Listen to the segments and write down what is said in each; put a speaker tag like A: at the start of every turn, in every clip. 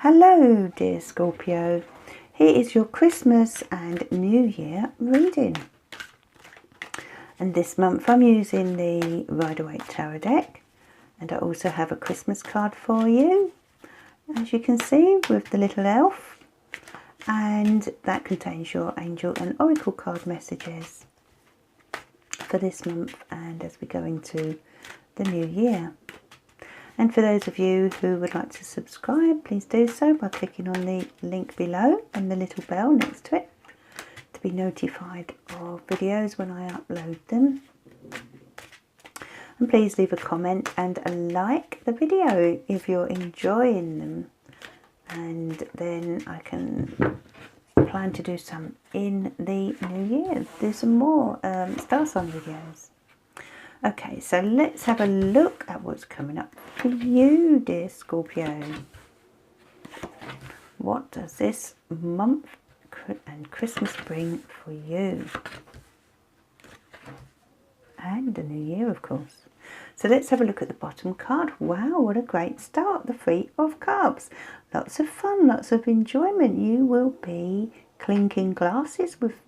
A: Hello dear Scorpio, here is your Christmas and New Year reading. And this month I'm using the Rider-Waite Tarot deck, and I also have a Christmas card for you, as you can see, with the little elf, and that contains your angel and oracle card messages for this month and as we go into the new year. And for those of you who would like to subscribe, please do so by clicking on the link below and the little bell next to it to be notified of videos when I upload them. And please leave a comment and a like the video if you're enjoying them, and then I can plan to do some in the new year, do some more star sign videos. Okay, so let's have a look at what's coming up for you, dear Scorpio. What does this month and Christmas bring for you? And the new year, of course. So let's have a look at the bottom card. Wow, what a great start, the Three of Cups. Lots of fun, lots of enjoyment. You will be clinking glasses with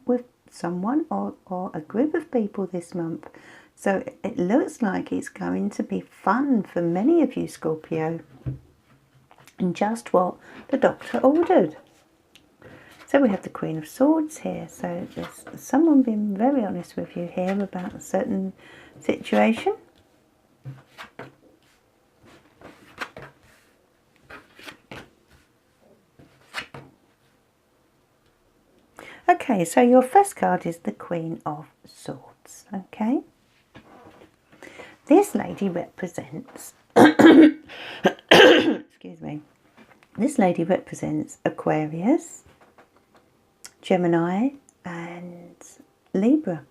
A: someone or a group of people this month. So it looks like it's going to be fun for many of you, Scorpio. And just what the doctor ordered. So we have the Queen of Swords here. So there's someone being very honest with you here about a certain situation. Okay, so your first card is the Queen of Swords, okay? This lady represents, excuse me, this lady represents Aquarius, Gemini and Libra.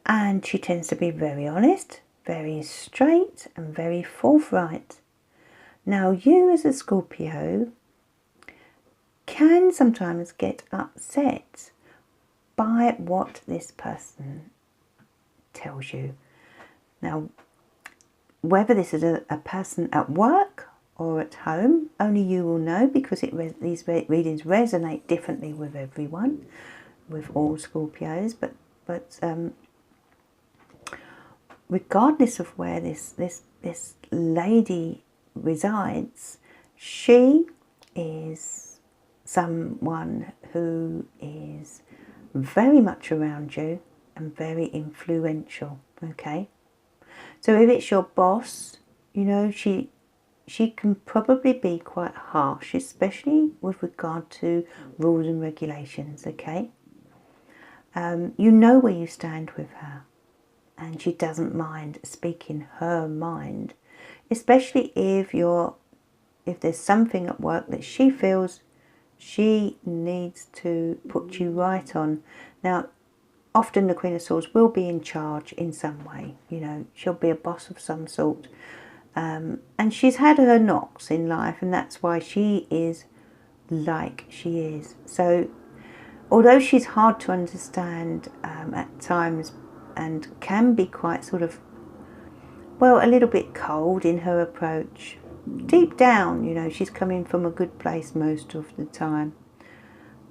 A: And she tends to be very honest, very straight and very forthright. Now you as a Scorpio can sometimes get upset by what this person tells you. Now, whether this is a person at work or at home, only you will know, because these readings resonate differently with everyone, with all Scorpios. But regardless of where this lady resides, she is someone who is very much around you and very influential, okay? So if it's your boss, you know, she can probably be quite harsh, especially with regard to rules and regulations, okay? You know where you stand with her, and she doesn't mind speaking her mind, especially if there's something at work that she feels she needs to put you right on. Now, often the Queen of Swords will be in charge in some way, you know, she'll be a boss of some sort. And she's had her knocks in life, and that's why she is like she is. So, although she's hard to understand at times and can be quite sort of, well, a little bit cold in her approach, deep down, you know, she's coming from a good place most of the time.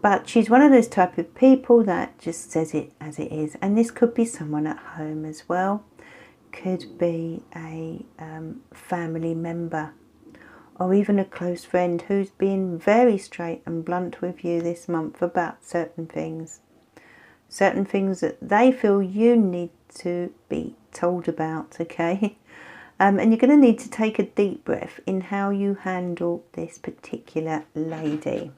A: But she's one of those type of people that just says it as it is. And this could be someone at home as well. Could be a family member or even a close friend who's been very straight and blunt with you this month about certain things. Certain things that they feel you need to be told about, okay? And you're going to need to take a deep breath in how you handle this particular lady.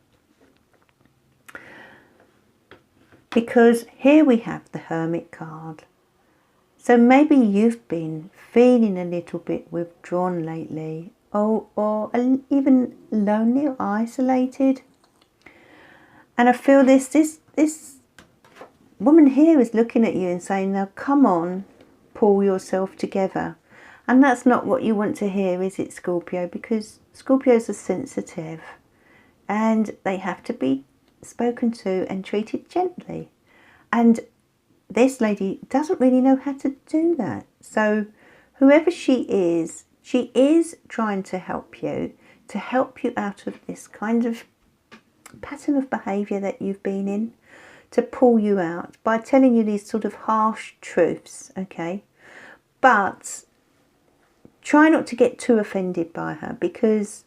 A: Because here we have the Hermit card. So maybe you've been feeling a little bit withdrawn lately, or even lonely or isolated. And I feel this woman here is looking at you and saying, now come on, pull yourself together. And that's not what you want to hear, is it, Scorpio? Because Scorpios are sensitive and they have to be spoken to and treated gently. And this lady doesn't really know how to do that. So whoever she is trying to help you. to help you out of this kind of pattern of behaviour that you've been in, to pull you out by telling you these sort of harsh truths, okay? But try not to get too offended by her, because,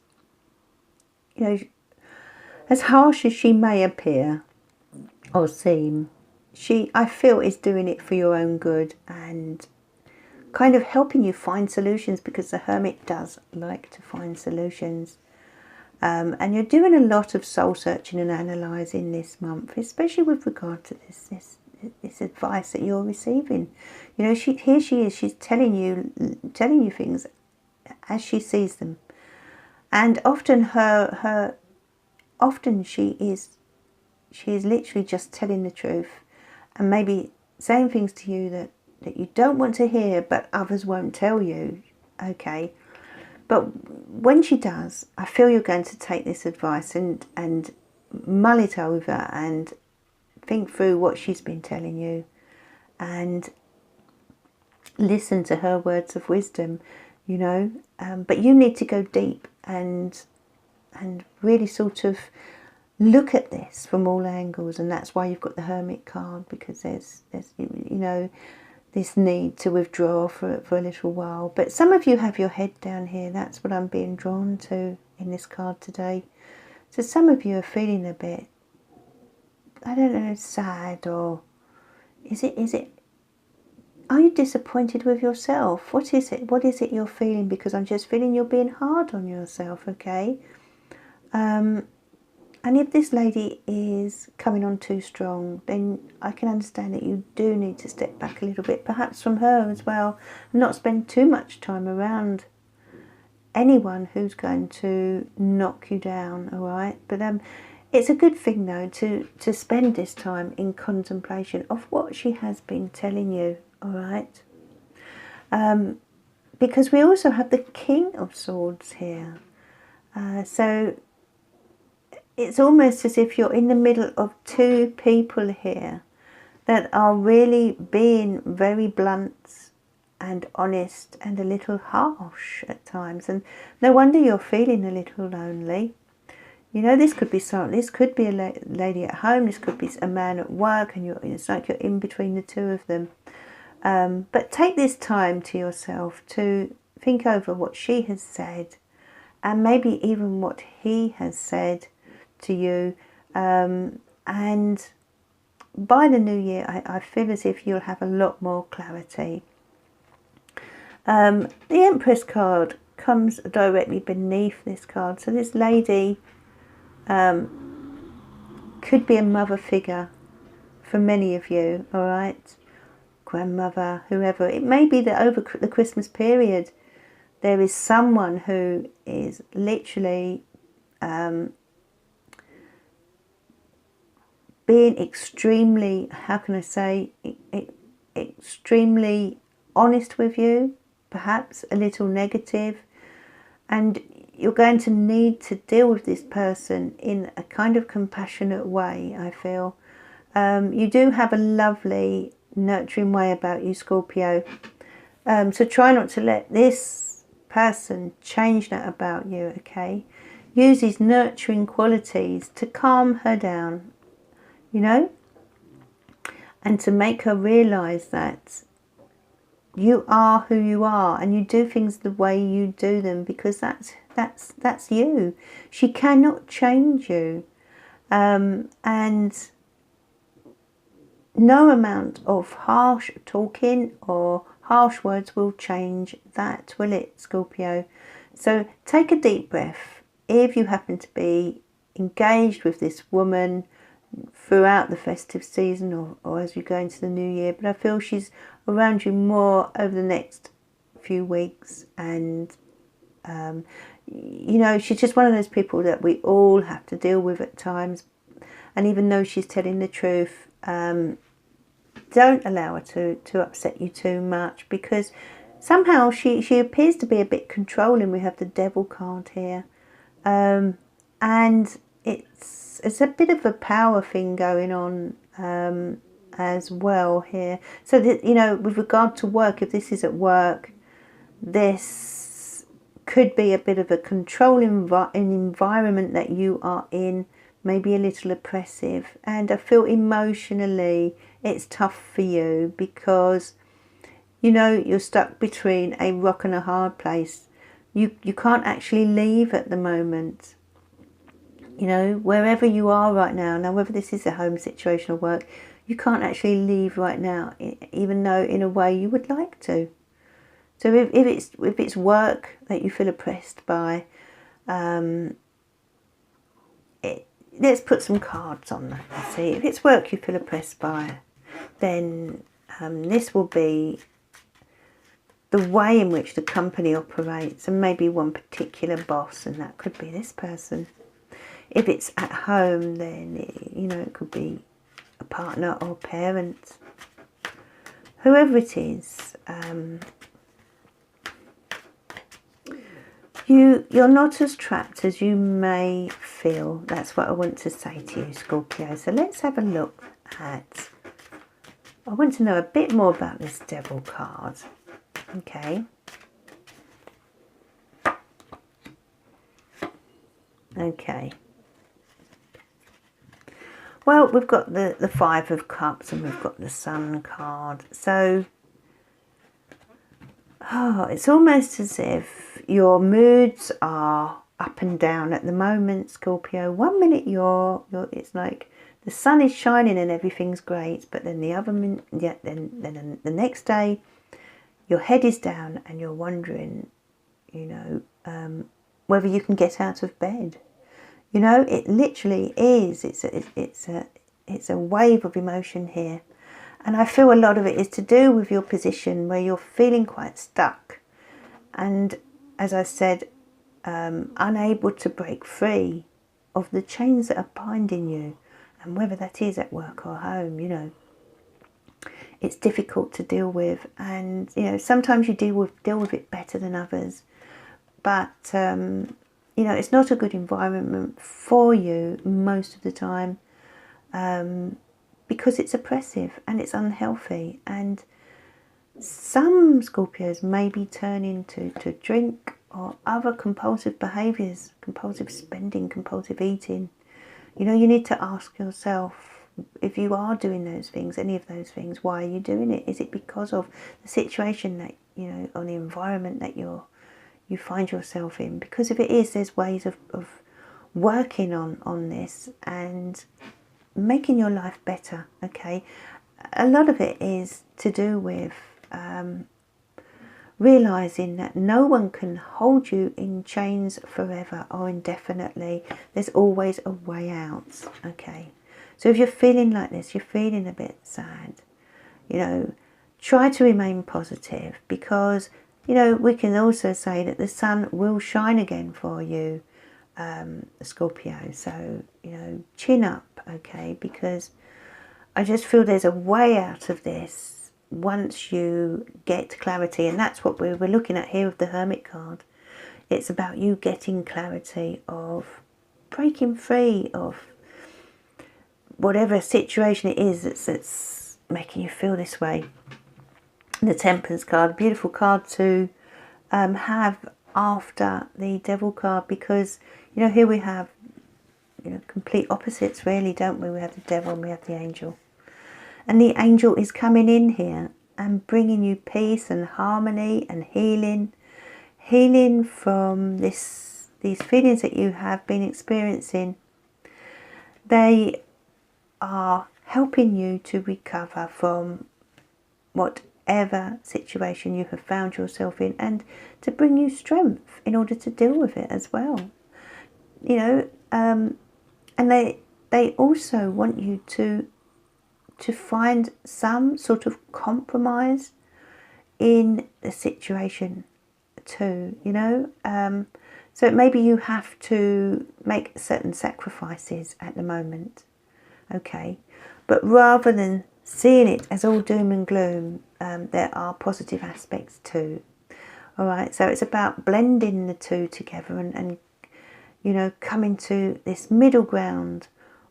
A: you know, as harsh as she may appear or seem, she, I feel, is doing it for your own good and kind of helping you find solutions, because the Hermit does like to find solutions. And you're doing a lot of soul searching and analysing this month, especially with regard to this advice that you're receiving. You know, here she is. She's telling you things as she sees them, and often often she is literally just telling the truth, and maybe saying things to you that you don't want to hear, but others won't tell you. Okay. But when she does, I feel you're going to take this advice and mull it over and think through what she's been telling you and listen to her words of wisdom, you know. But you need to go deep and really sort of look at this from all angles, and that's why you've got the Hermit card, because there's you know, this need to withdraw for a little while. But some of you have your head down here. That's what I'm being drawn to in this card today. So some of you are feeling a bit, I don't know, sad, or is it, are you disappointed with yourself? What is it? What is it you're feeling? Because I'm just feeling you're being hard on yourself, okay? And if this lady is coming on too strong, then I can understand that you do need to step back a little bit, perhaps from her as well, and not spend too much time around anyone who's going to knock you down, all right? But it's a good thing, though, to spend this time in contemplation of what she has been telling you, all right? Because we also have the King of Swords here. So it's almost as if you're in the middle of two people here that are really being very blunt and honest and a little harsh at times. And no wonder you're feeling a little lonely. You know, this could be a lady at home, this could be a man at work, and it's like you're in between the two of them. But take this time to yourself to think over what she has said, and maybe even what he has said to you, and by the new year I feel as if you'll have a lot more clarity. The Empress card comes directly beneath this card, so this lady could be a mother figure for many of you, all right? Grandmother, whoever. It may be that over the Christmas period there is someone who is literally being extremely, how can I say, extremely honest with you, perhaps a little negative, and you're going to need to deal with this person in a kind of compassionate way, I feel. You do have a lovely, nurturing way about you, Scorpio. So try not to let this person change that about you, okay? Use these nurturing qualities to calm her down, you know, and to make her realise that you are who you are, and you do things the way you do them, because that's you. She cannot change you, and no amount of harsh talking or harsh words will change that, will it, Scorpio? So take a deep breath if you happen to be engaged with this woman throughout the festive season, or as you go into the new year. But I feel she's around you more over the next few weeks, and you know, she's just one of those people that we all have to deal with at times. And even though she's telling the truth, don't allow her to upset you too much, because somehow she appears to be a bit controlling. We have the Devil card here, and it's a bit of a power thing going on as well here. So that, you know, with regard to work, if this is at work, this could be a bit of a controlling environment that you are in, maybe a little oppressive. And I feel emotionally it's tough for you because, you know, you're stuck between a rock and a hard place. You can't actually leave at the moment. You know, wherever you are right now, whether this is a home situation or work, you can't actually leave right now, even though in a way you would like to. So if it's work that you feel oppressed by, let's put some cards on that. Let's see, if it's work you feel oppressed by, then this will be the way in which the company operates, and maybe one particular boss, and that could be this person. If it's at home, then, you know, it could be a partner or parent. Whoever it is, you're not as trapped as you may feel. That's what I want to say to you, Scorpio. So let's have a look at, I want to know a bit more about this Devil card. Okay. Okay. Well, we've got the Five of Cups and we've got the Sun card. So, it's almost as if your moods are up and down at the moment, Scorpio. 1 minute it's like the sun is shining and everything's great, but then the other minute, then the next day, your head is down and you're wondering, you know, whether you can get out of bed. You know, it literally is. It's a wave of emotion here. And I feel a lot of it is to do with your position where you're feeling quite stuck. And as I said, unable to break free of the chains that are binding you. And whether that is at work or home, you know, it's difficult to deal with. And, you know, sometimes you deal with it better than others. But, you know, it's not a good environment for you most of the time, because it's oppressive and it's unhealthy. And some Scorpios may be turning to drink or other compulsive behaviours, compulsive spending, compulsive eating. You know, you need to ask yourself, if you are doing those things, any of those things, why are you doing it? Is it because of the situation that, you know, or the environment that you find yourself in? Because if it is, there's ways of working on this and making your life better, okay? A lot of it is to do with realising that no one can hold you in chains forever or indefinitely. There's always a way out, okay? So if you're feeling like this, you're feeling a bit sad, you know, try to remain positive, because, you know, we can also say that the sun will shine again for you, Scorpio. So, you know, chin up, okay? Because I just feel there's a way out of this once you get clarity. And that's what we're looking at here with the Hermit card. It's about you getting clarity of breaking free of whatever situation it is that's making you feel this way. The Temperance card, beautiful card to have after the Devil card, because, you know, here we have, you know, complete opposites really, don't we? We have the Devil and we have the Angel. And the Angel is coming in here and bringing you peace and harmony and healing. Healing from these feelings that you have been experiencing. They are helping you to recover from whatever situation you have found yourself in, and to bring you strength in order to deal with it as well. You know, and they also want you to find some sort of compromise in the situation too, you know. So maybe you have to make certain sacrifices at the moment, okay? But rather than seeing it as all doom and gloom, there are positive aspects too. All right, so it's about blending the two together and you know, coming to this middle ground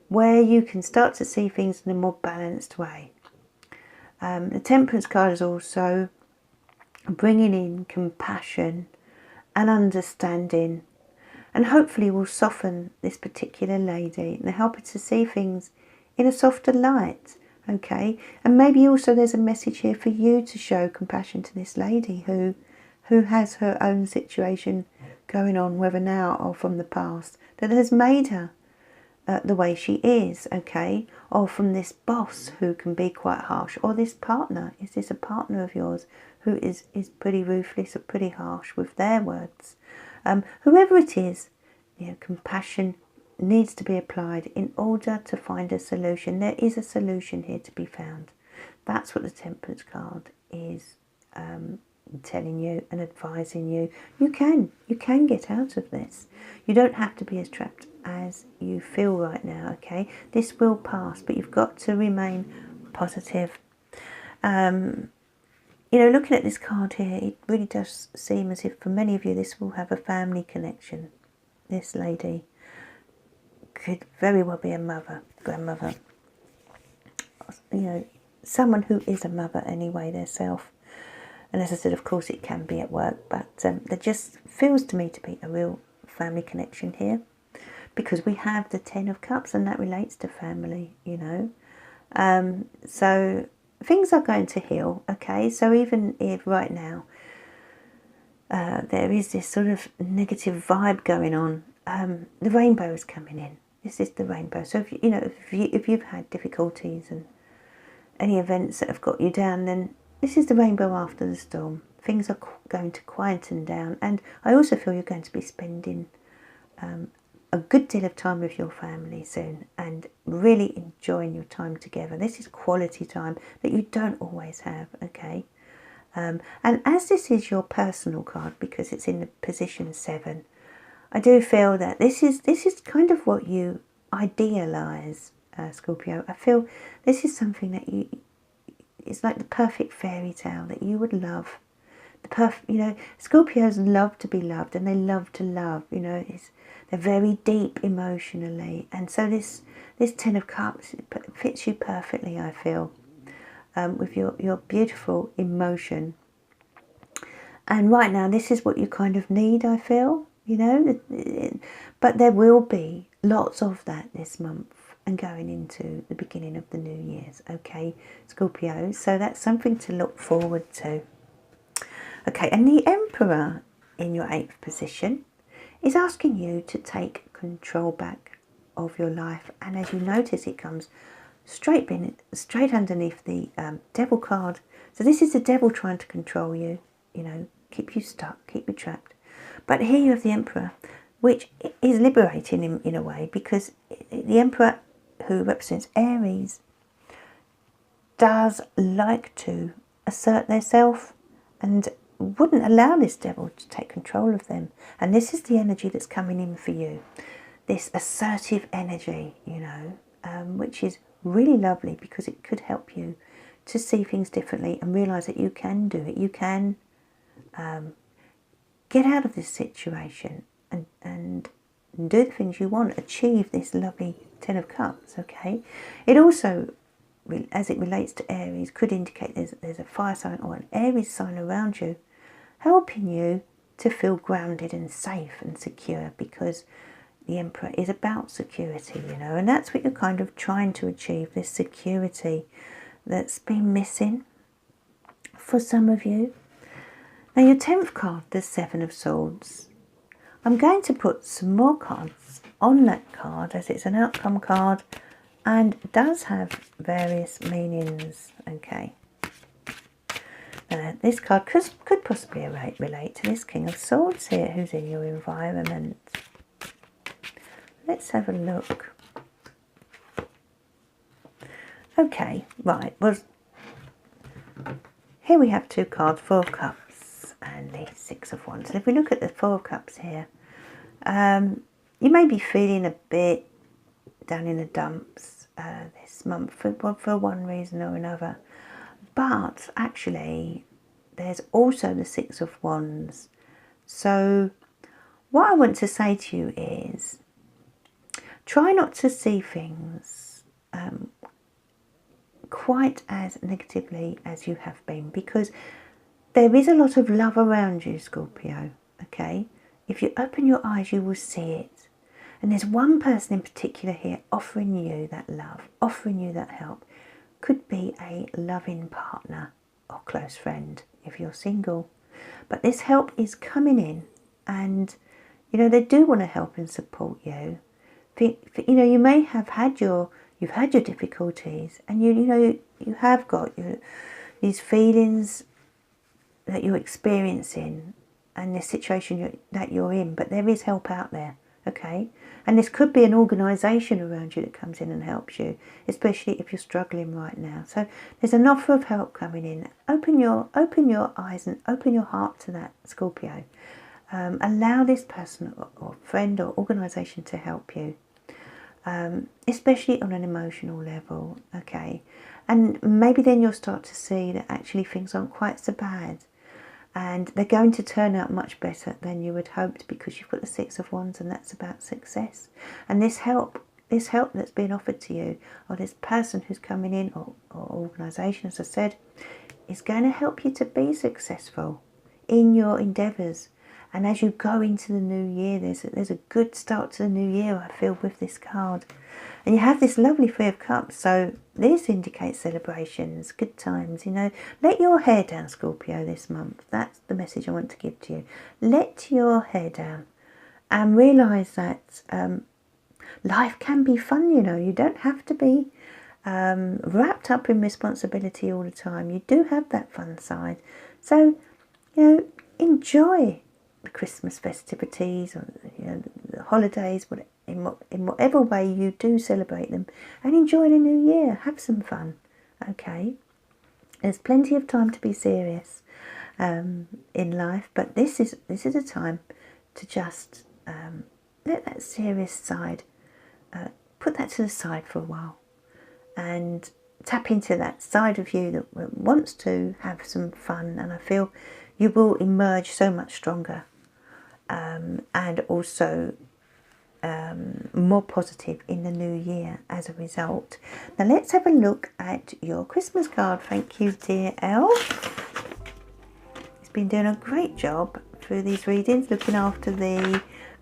A: where you can start to see things in a more balanced way. The Temperance card is also bringing in compassion and understanding, and hopefully will soften this particular lady and help her to see things in a softer light. Okay, and maybe also there's a message here for you to show compassion to this lady who has her own situation going on, whether now or from the past, that has made her the way she is. Okay, or from this boss who can be quite harsh, or this partner. Is this a partner of yours who is pretty ruthless or pretty harsh with their words? Whoever it is, you know, compassion needs to be applied in order to find a solution. There is a solution here to be found. That's what the Temperance card is telling you and advising you. You can get out of this. You don't have to be as trapped as you feel right now. Okay, this will pass, but you've got to remain positive. You know, looking at this card here, it really does seem as if for many of you this will have a family connection. This lady could very well be a mother, grandmother, you know, someone who is a mother anyway themselves. And as I said, of course it can be at work, but there just feels to me to be a real family connection here, because we have the 10 of Cups and that relates to family, you know. So things are going to heal, okay? So even if right now there is this sort of negative vibe going on, the rainbow is coming in. This is the rainbow. So if you know, if you've had difficulties and any events that have got you down, then this is the rainbow after the storm. Things are going to quieten down, and I also feel you're going to be spending a good deal of time with your family soon and really enjoying your time together. This is quality time that you don't always have, okay? And as this is your personal card, because it's in the position 7, I do feel that this is kind of what you idealise, Scorpio. I feel this is something that it's like the perfect fairy tale that you would love. You know, Scorpios love to be loved and they love to love. You know, they're very deep emotionally, and so this 10 of Cups fits you perfectly. I feel with your beautiful emotion. And right now, this is what you kind of need. I feel. You know, but there will be lots of that this month and going into the beginning of the New Year's, okay, Scorpio? So that's something to look forward to. Okay, and the Emperor in your 8th position is asking you to take control back of your life. And as you notice, it comes straight underneath the Devil card. So this is the Devil trying to control you, you know, keep you stuck, keep you trapped. But here you have the Emperor, which is liberating in a way, because the Emperor, who represents Aries, does like to assert themselves and wouldn't allow this Devil to take control of them. And this is the energy that's coming in for you, this assertive energy, you know, which is really lovely, because it could help you to see things differently and realise that you can do it. You can get out of this situation and do the things you want, achieve this lovely 10 of Cups, okay? It also, as it relates to Aries, could indicate there's a fire sign or an Aries sign around you, helping you to feel grounded and safe and secure, because the Emperor is about security, you know, and that's what you're kind of trying to achieve, this security that's been missing for some of you. Now your 10th card, the 7 of Swords. I'm going to put some more cards on that card, as it's an outcome card and does have various meanings, okay. Now this card could possibly relate to this King of Swords here, who's in your environment. Let's have a look. Okay, right, well, here we have 2 cards, 4 of Cups and the 6 of Wands. And if we look at the 4 of Cups here, you may be feeling a bit down in the dumps this month for one reason or another. But actually, there's also the 6 of Wands. So what I want to say to you is, try not to see things quite as negatively as you have been, because there is a lot of love around you, Scorpio, okay? If you open your eyes, you will see it. And there's one person in particular here offering you that love, offering you that help. Could be a loving partner or close friend if you're single. But this help is coming in, and, you know, they do want to help and support you. You know, you may have had you've had your difficulties, and you have got these feelings that you're experiencing and the situation that you're in, but there is help out there, okay? And this could be an organisation around you that comes in and helps you, especially if you're struggling right now. So there's an offer of help coming in. Open your eyes and open your heart to that, Scorpio. Allow this person or friend or organisation to help you, especially on an emotional level, okay? And maybe then you'll start to see that actually things aren't quite so bad, and they're going to turn out much better than you had hoped, because you've got the Six of Wands, and that's about success. And this help that's being offered to you, or this person who's coming in, or organisation, as I said, is going to help you to be successful in your endeavours. And as you go into the new year, there's a good start to the new year, I feel, with this card. And you have this lovely Three of Cups, so this indicates celebrations, good times, you know. Let your hair down, Scorpio, this month. That's the message I want to give to you. Let your hair down and realise that life can be fun, you know. You don't have to be wrapped up in responsibility all the time. You do have that fun side. So, you know, enjoy the Christmas festivities, or, you know, the holidays, in whatever way you do celebrate them, and enjoy the new year. Have some fun, okay? There's plenty of time to be serious in life, but this is a time to just let that serious side, put that to the side for a while, and tap into that side of you that wants to have some fun. And I feel you will emerge so much stronger, and also more positive in the new year as a result. Now let's have a look at your Christmas card. Thank you, dear Elle. He's been doing a great job through these readings, looking after the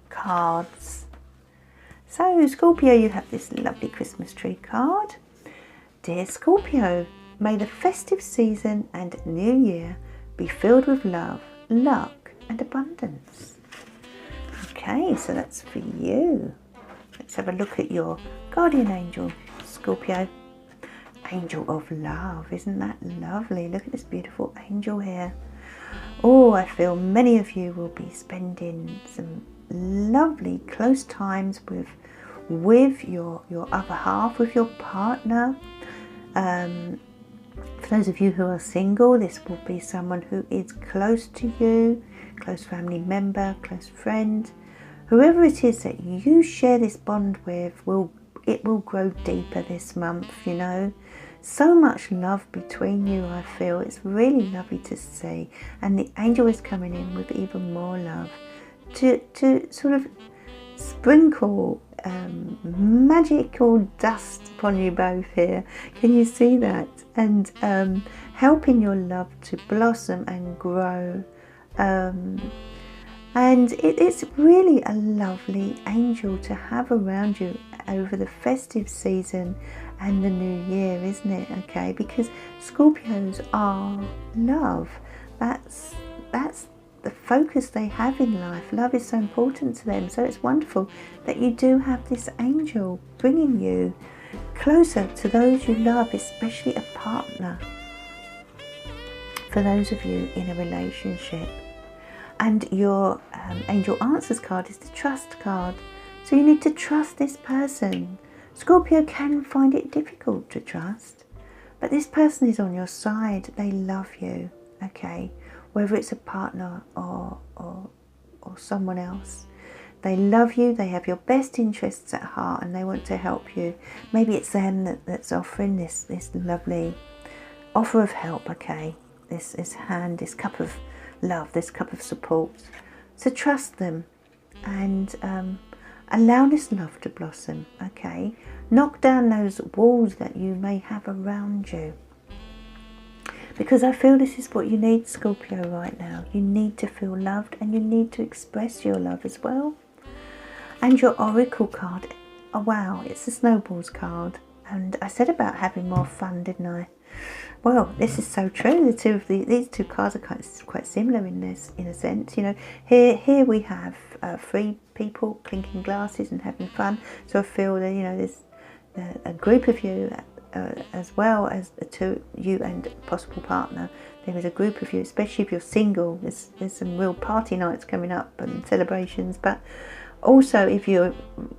A: cards. So Scorpio, you have this lovely Christmas tree card. Dear Scorpio, may the festive season and new year be filled with love, luck and abundance. Okay, so that's for you. Let's have a look at your guardian angel, Scorpio. Angel of love, isn't that lovely? Look at this beautiful angel here. Oh, I feel many of you will be spending some lovely close times with your other half, with your partner. For those of you who are single, this will be someone who is close to you, close family member, close friend. Whoever it is that you share this bond with, it will grow deeper this month, you know. So much love between you, I feel. It's really lovely to see. And the angel is coming in with even more love to sort of sprinkle magical dust upon you both here. Can you see that? And helping your love to blossom and grow. And it's really a lovely angel to have around you over the festive season and the new year, isn't it? Okay, because Scorpios are love. That's the focus they have in life. Love is so important to them. So it's wonderful that you do have this angel bringing you closer to those you love, especially a partner. For those of you in a relationship. And your angel answers card is the trust card. So you need to trust this person. Scorpio can find it difficult to trust, but this person is on your side. They love you, okay? Whether it's a partner or someone else. They love you, they have your best interests at heart, and they want to help you. Maybe it's them that's offering this lovely offer of help, okay? This hand, this cup of love, this cup of support. So trust them and allow this love to blossom, okay? Knock down those walls that you may have around you. because I feel this is what you need, Scorpio, right now. You need to feel loved, and you need to express your love as well. And your oracle card, oh wow, it's the snowballs card. And I said about having more fun, didn't I? Well, this is so true. These two cards are quite similar in a sense. You know, here we have 3 people clinking glasses and having fun. So I feel that, you know, there's a group of you, as well as the 2, you and a possible partner. There is a group of you, especially if you're single. There's some real party nights coming up and celebrations. But also, if you're,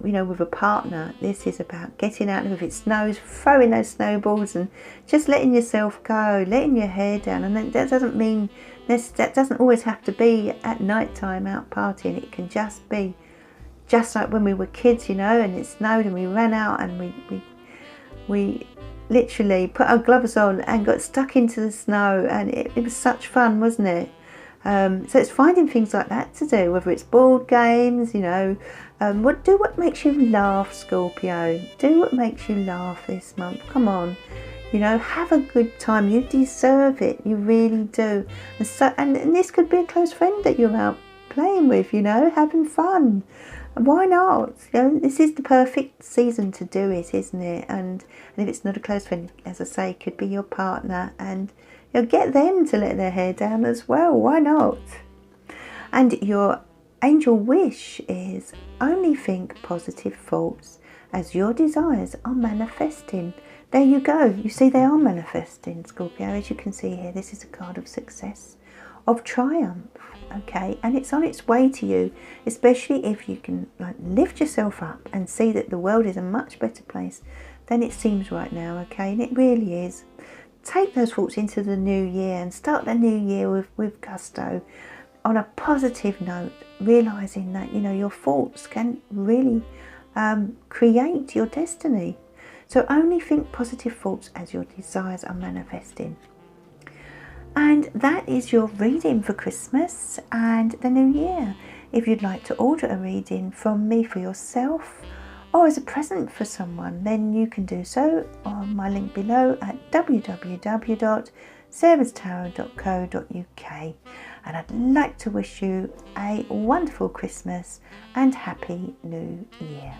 A: you know, with a partner, this is about getting out. If it snows, throwing those snowballs and just letting yourself go, letting your hair down. And that doesn't mean that doesn't always have to be at night time out partying. It can just be just like when we were kids, you know, and it snowed and we ran out and we literally put our gloves on and got stuck into the snow, and it was such fun, wasn't it? So it's finding things like that to do, whether it's board games, you know. Do what makes you laugh, Scorpio. Do what makes you laugh this month. Come on, you know, have a good time. You deserve it. You really do. And this could be a close friend that you're out playing with, you know, having fun. Why not? You know, this is the perfect season to do it, isn't it? And if it's not a close friend, as I say, it could be your partner, and you'll get them to let their hair down as well. Why not? And your angel wish is only think positive thoughts as your desires are manifesting. There you go. You see, they are manifesting, Scorpio. As you can see here, this is a card of success, of triumph. Okay, and it's on its way to you, especially if you can like lift yourself up and see that the world is a much better place than it seems right now. Okay, and it really is. Take those thoughts into the new year and start the new year with gusto, on a positive note, realizing that, you know, your thoughts can really create your destiny. So only think positive thoughts as your desires are manifesting. And that is your reading for Christmas and the new year. If you'd like to order a reading from me for yourself or as a present for someone, then you can do so on my link below at www.sarahstarot.co.uk. And I'd like to wish you a wonderful Christmas and Happy New Year.